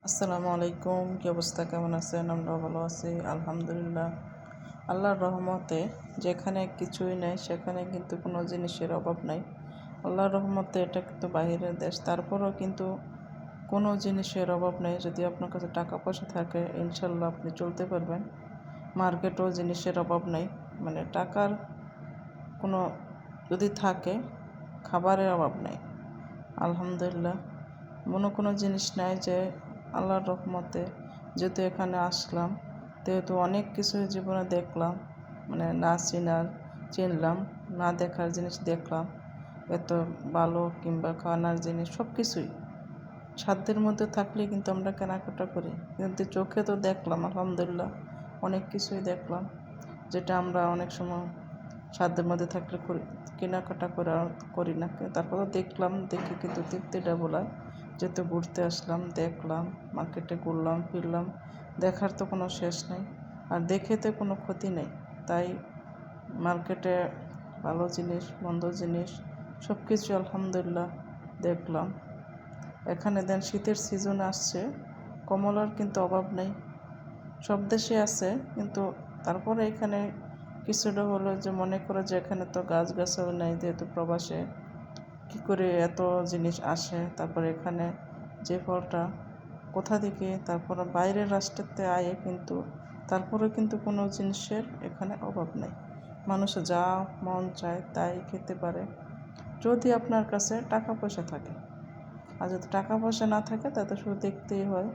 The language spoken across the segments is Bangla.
আসসালামু আলাইকুম, কি অবস্থা, কেমন আছেন? আমরা ভালো আছি আলহামদুলিল্লাহ। আল্লাহর রহমতে যেখানে কিছুই নেই সেখানে কিন্তু কোনো জিনিসের অভাব নাই। আল্লাহর রহমতে এটা কিন্তু বাইরের দেশ, তারপরেও কিন্তু কোনো জিনিসের অভাব নেই। যদি আপনার কাছে টাকা পয়সা থাকে ইনশাল্লাহ আপনি চলতে পারবেন। মার্কেটেও জিনিসের অভাব নেই, মানে টাকার কোনো যদি থাকে খাবারের অভাব নেই আলহামদুলিল্লাহ। কোনো জিনিস নাই যে আল্লাহর রহমতে যেহেতু এখানে আসলাম যেহেতু অনেক কিছু জীবনে দেখলাম, মানে না চিনলাম, না দেখার জিনিস দেখলাম। এত ভালো কিংবা খাওয়ানোর জিনিস সব কিছুই সাধ্যের মধ্যে থাকলে কিন্তু আমরা কেনাকাটা করি, কিন্তু চোখে তো দেখলাম আলহামদুলিল্লাহ অনেক কিছুই দেখলাম যেটা আমরা অনেক সময় সাধ্যের মধ্যে থাকলে কেনাকাটা করি না। তারপরও দেখলাম, দেখে কিন্তু তৃপ্তিটা বলায় যেহেতু ঘুরতে আসলাম, দেখলাম, মার্কেটে ঘুরলাম ফিরলাম, দেখার তো কোনো শেষ নেই, আর দেখে তো কোনো ক্ষতি নেই। তাই মার্কেটে ভালো জিনিস মন্দ জিনিস সব কিছু আলহামদুলিল্লাহ দেখলাম। এখানে দেন শীতের সিজন আসছে, কমলার কিন্তু অভাব নেই, সব দেশে আছে, কিন্তু তারপরে এখানে কিছুটা হলো যে মনে করে যে এখানে তো গাছগাছালি নেই, যেহেতু প্রবাসে কী করে এত জিনিস আসে, তারপরে এখানে যে ফলটা কোথা থেকে তারপরে বাইরের রাষ্ট্রেতে আয়ে, কিন্তু তারপরে কিন্তু কোনো জিনিসের এখানে অভাব নেই। মানুষ যা মন চায় তাই খেতে পারে যদি আপনার কাছে টাকা পয়সা থাকে। আর যদি টাকা পয়সা না থাকে তাতে শুধু দেখতেই হয়,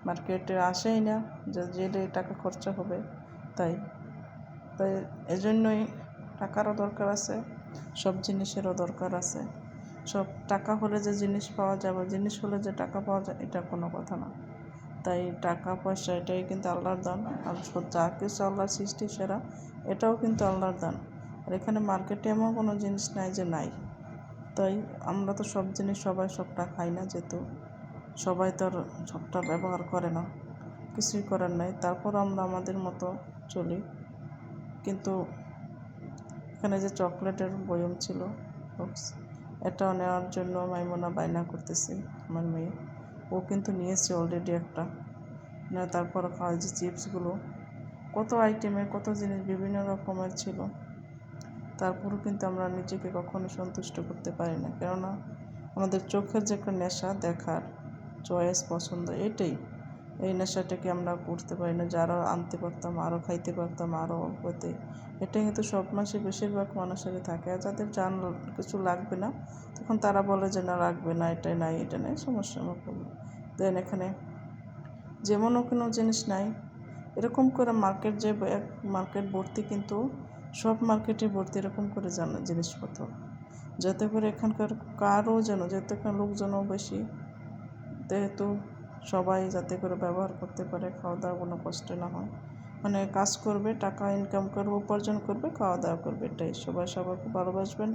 মার্কেটে আসেই না, যে জেলে টাকা খরচা হবে। তাই তাই এজন্যই টাকারও দরকার আছে, সব জিনিসেরও দরকার আছে। সব টাকা হলে যে জিনিস পাওয়া যাবে, জিনিস হলে যে টাকা পাওয়া যায়, এটা কোনো কথা না। তাই টাকা পয়সা এটাই কিন্তু আল্লাহর দান, আর যা কিছু আল্লাহর সৃষ্টি সেরা এটাও কিন্তু আল্লাহর দান। আর এখানে মার্কেটে এমন কোনো জিনিস নাই যে নাই। তাই আমরা তো সব জিনিস সবাই সবটা খাই না, যেহেতু সবাই তো আর সবটা ব্যবহার করে না, কিছুই করার নাই, তারপর আমরা আমাদের মতো চলি। কিন্তু এখানে যে চকলেটের বয়ম ছিল বক্স, এটাও নেওয়ার জন্য মাইমুনা বায়না করতেছে, আমার মেয়ে, ও কিন্তু নিয়েছে অলরেডি একটা। না তারপর খাওয়া যে চিপসগুলো, কত আইটেমের কত জিনিস বিভিন্ন রকমের ছিল, তারপরেও কিন্তু আমরা নিজেকে কখনো সন্তুষ্ট করতে পারি না। কেননা আমাদের চোখের যে একটা নেশা, দেখার চয়েস পছন্দ, এই নেশাটাকে আমরা করতে পারি না। যারা আনতে পারতাম, আরও খাইতে পারতাম, আরও হতে, এটা কিন্তু সব মাসে বেশিরভাগ মানুষেরই থাকে। আর যাদের কিছু লাগবে না, তখন তারা বলে যে না লাগবে না, এটা নাই, এটা নেই, সমস্যা আমার করবে। দেন এখানে যেমনও কোনো জিনিস নাই, এরকম করে মার্কেট ভর্তি, কিন্তু সব মার্কেটে ভর্তি এরকম করে জানা জিনিসপত্র, যাতে করে এখানকার কারও যেন, যাতে এখানে লোকজনও বেশি, যেহেতু সবাই যাতে করে ব্যবহার করতে পারে, খাওয়া দাওয়া কোনো কষ্ট না হয়, মানে কাজ করবে, টাকা ইনকাম করবে, উপার্জন করবে, খাওয়া দাওয়া করবে, এটাই। সবাই সবাইকে ভালোবাসবেন।